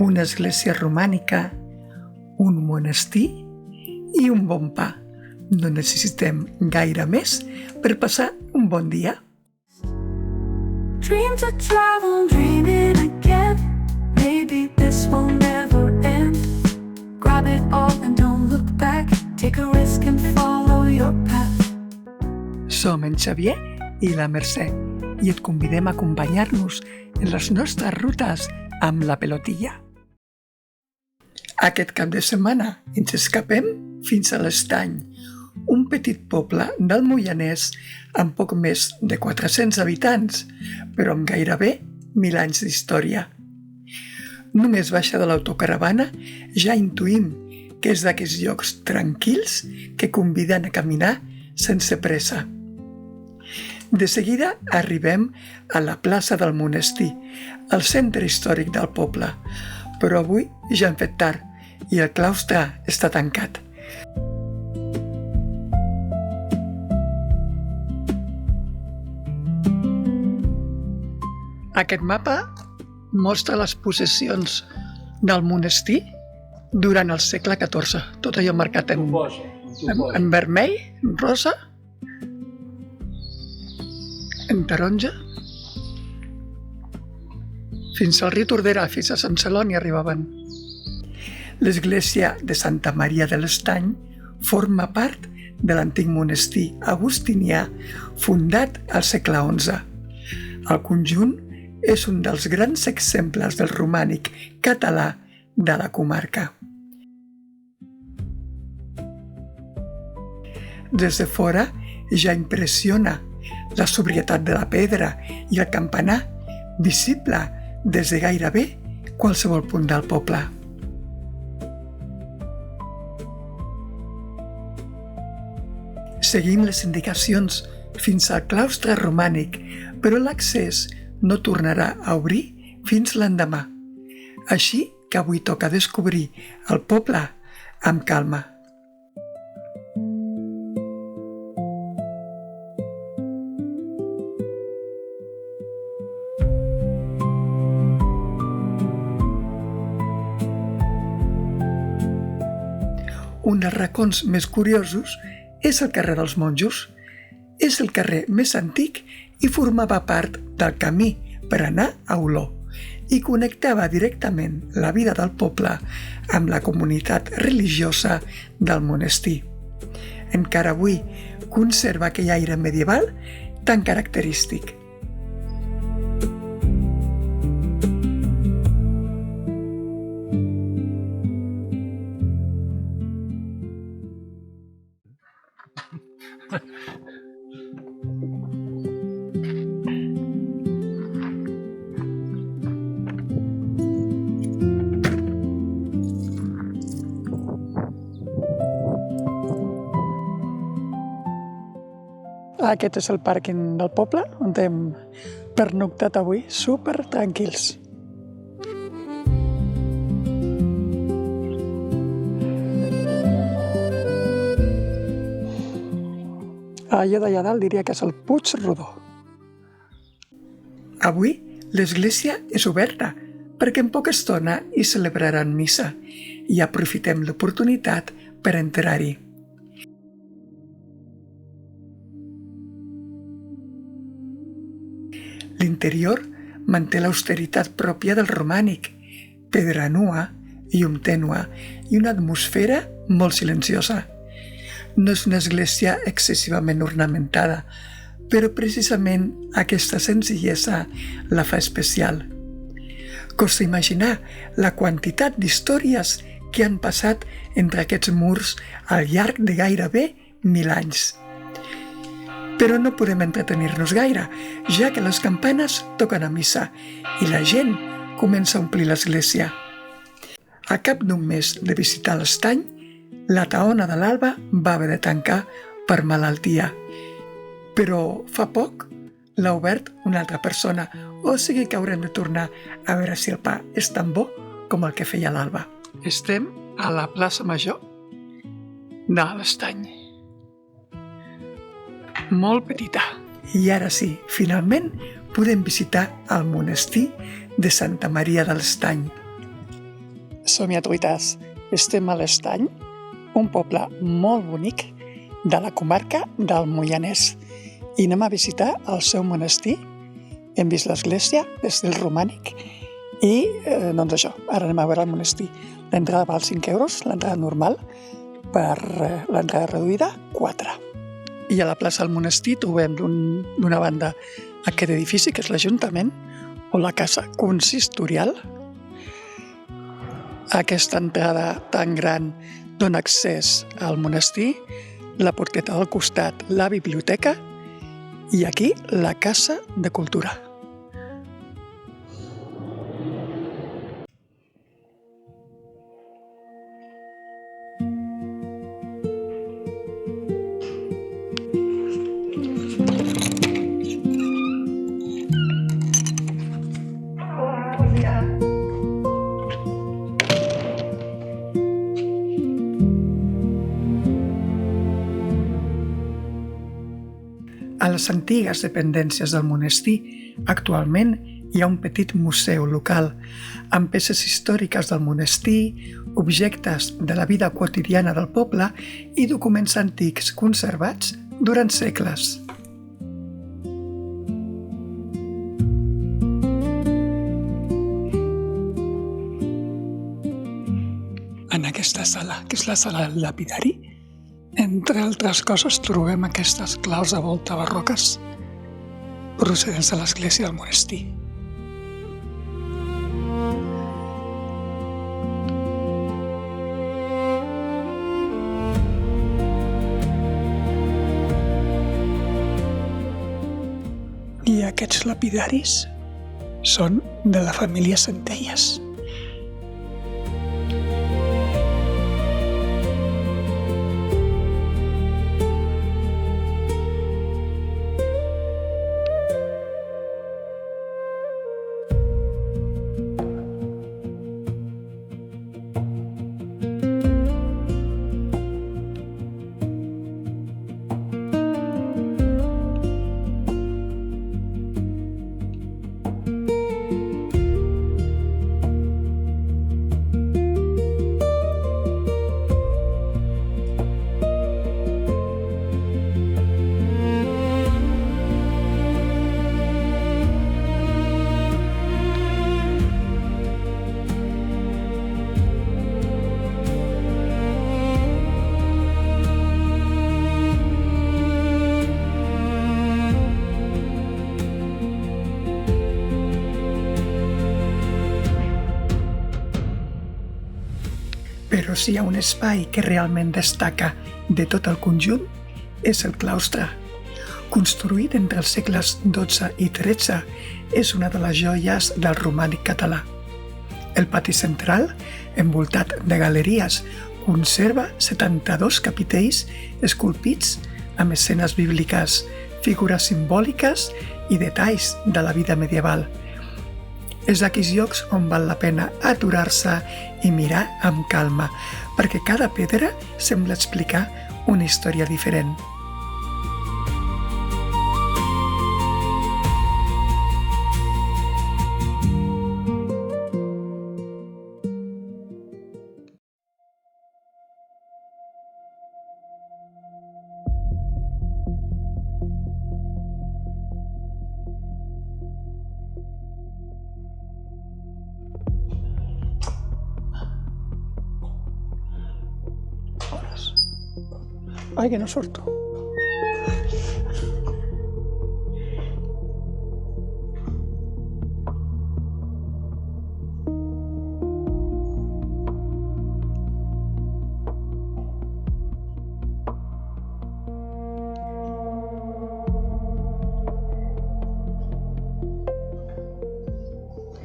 una església romànica, un monestir i un bon pa. No necessitem gaire més per passar un bon dia. Dream to travel, dreaming again. Maybe this will never end. Grab it all and don't look back. Take a risk and follow your path. Som en Xavier i la Mercè i et convidem a acompanyar-nos en les nostres rutes amb la Pelotilla. Aquest cap de setmana ens escapem fins a l'Estany, un petit poble del Moianès amb poc més de 400 habitants, però amb gairebé 1000 anys d'història. Només baixar de l'autocaravana ja intuïm que és d'aquests llocs tranquils que conviden a caminar sense pressa. De seguida arribem a la plaça del Monestir, al centre històric del poble, però avui ja hem fet tard i el claustre està tancat. Aquest mapa mostra les possessions del monestir durant el segle XIV. Tot allò marcat en vermell, en rosa, en taronja. Fins al riu Tordera, fins a Sant Celoni arribaven. L'església de Santa Maria de l'Estany forma part de l'antic monestir agustinià fundat al segle XI. El conjunt és un dels grans exemples del romànic català de la comarca. Des de fora ja impressiona la sobrietat de la pedra i el campanar, visible des de gairebé qualsevol punt del poble. Seguim les indicacions fins al claustre romànic, però l'accés no tornarà a obrir fins l'endemà. Així que avui toca descobrir el poble amb calma. Un dels racons més curiosos és el carrer dels Monjos. És el carrer més antic i formava part del camí per anar a Oló i connectava directament la vida del poble amb la comunitat religiosa del monestir. Encara avui conserva aquell aire medieval tan característic. Aquest és el pàrquing del poble, on hem pernoctat avui, super tranquils. Allò d'allà dalt diria que és el Puig Rodó. Avui l'església és oberta, perquè en poca estona hi celebraran missa i aprofitem l'oportunitat per entrar-hi. L'interior manté l'austeritat pròpia del romànic, pedra nua, llum tènua i una atmosfera molt silenciosa. No és una església excessivament ornamentada, però precisament aquesta senzillesa la fa especial. Costa imaginar la quantitat d'històries que han passat entre aquests murs al llarg de gairebé 1000 anys. Però no podem entretenir-nos gaire, ja que les campanes toquen a missa i la gent comença a omplir l'església. A cap d'un mes de visitar l'Estany, la taona de l'Alba va haver de tancar per malaltia. Però fa poc l'ha obert una altra persona, o sigui que haurem de tornar a veure si el pa és tan bo com el que feia l'Alba. Estem a la plaça Major de l'Estany. Molt petita. I ara sí, finalment podem visitar el monestir de Santa Maria de l'Estany. som-hi a truites. Estem a l'Estany, un poble molt bonic de la comarca del Moianès. I anem a visitar el seu monestir. Hem vist l'església d'estil romànic i, doncs això, ara anem a veure el monestir. L'entrada val 5 euros, l'entrada normal, per l'entrada reduïda, 4. I a la plaça del monestir trobem d'una banda aquest edifici, que és l'Ajuntament, o la Casa Consistorial. Aquesta entrada tan gran dona accés al monestir, la porteta del costat, la biblioteca, i aquí la Casa de Cultura. A les antigues dependències del monestir, actualment hi ha un petit museu local amb peces històriques del monestir, objectes de la vida quotidiana del poble i documents antics conservats durant segles. En aquesta sala, que és la sala del lapidari, entre altres coses trobem aquestes claus de volta barroques procedents de l'església del monestir. I aquests lapidaris són de la família Centelles. Però si hi ha un espai que realment destaca de tot el conjunt, és el claustre. Construït entre els segles XII i XIII, és una de les joies del romànic català. El pati central, envoltat de galeries, conserva 72 capitells esculpits amb escenes bíbliques, figures simbòliques i detalls de la vida medieval. És d'aquells llocs on val la pena aturar-se i mirar amb calma, perquè cada pedra sembla explicar una història diferent. Ai, que no surto.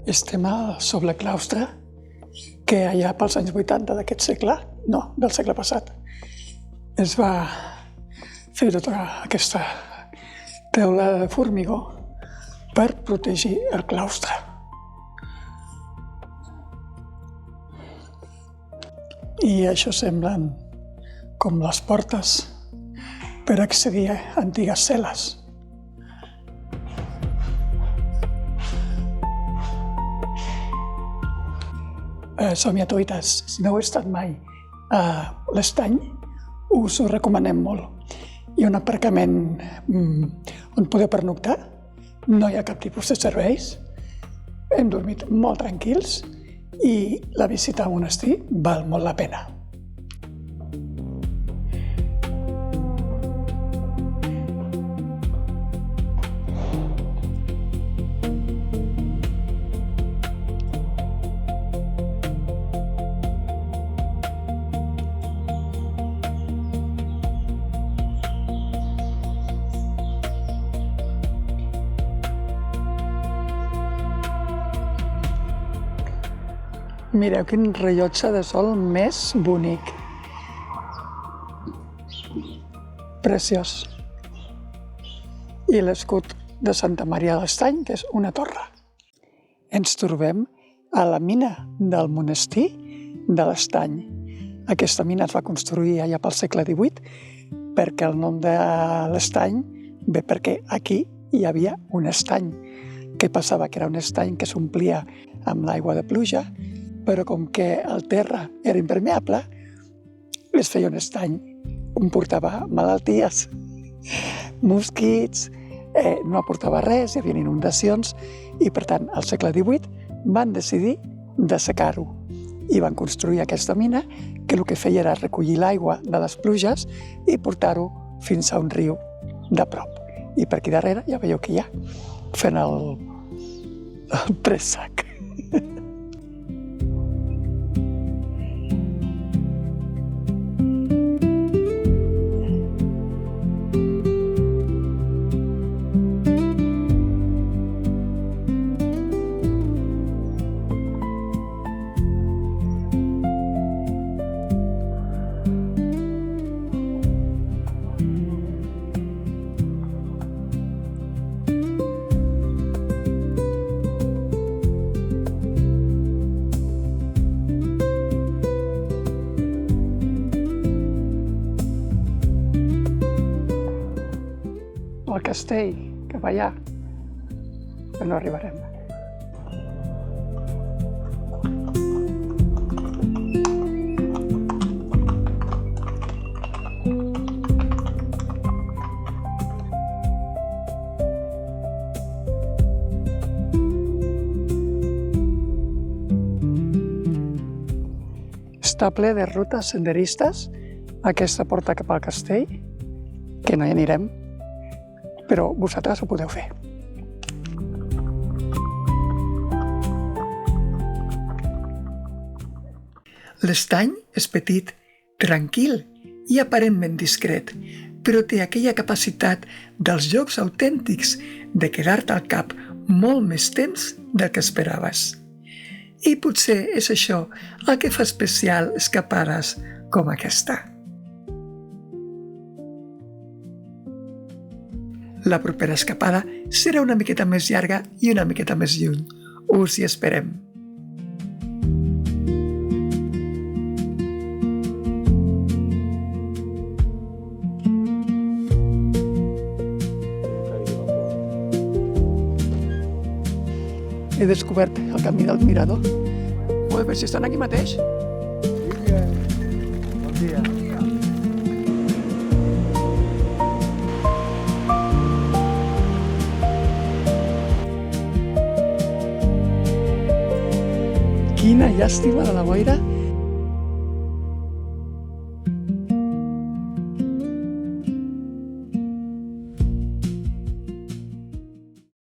Estem al sobreclaustre que allà pels anys 80 d'aquest segle, no, del segle passat, es va fer tota aquesta teula de formigó per protegir el claustre. I això semblen com les portes per accedir a antigues cel·les. somiatoites, si no heu estat mai a l'Estany, us ho recomanem molt. Hi ha un aparcament on podeu pernoctar, no hi ha cap tipus de serveis, hem dormit molt tranquils i la visita al monestir val molt la pena. Mireu quin rellotge de sol més bonic. Preciós. I l'escut de Santa Maria de l'Estany, que és una torre. Ens trobem a la mina del monestir de l'Estany. Aquesta mina es va construir allà pel segle XVIII perquè el nom de l'Estany ve perquè aquí hi havia un estany. Què passava? Que era un estany que s'omplia amb l'aigua de pluja, però com que el terra era impermeable, es feia un estany. Comportava malalties, mosquits, no aportava res, hi havia inundacions, i per tant, al segle XVIII van decidir dessecar-ho i van construir aquesta mina que el que feia era recollir l'aigua de les pluges i portar-ho fins a un riu de prop. I per aquí darrere ja veieu que hi ha, fent el préssec. El castell, que va allà, que no arribarem. Està ple de rutes senderistes, aquesta porta cap al castell, que no hi anirem, però vosaltres ho podeu fer. L'estany és petit, tranquil i aparentment discret, però té aquella capacitat dels llocs autèntics de quedar-te al cap molt més temps del que esperaves. I potser és això el que fa especial escapades com aquesta. La propera escapada serà una miqueta més llarga i una miqueta més lluny. Us hi esperem. He descobert el camí del mirador. A veure si estan aquí mateix. Bon dia. Quina llàstima de la boira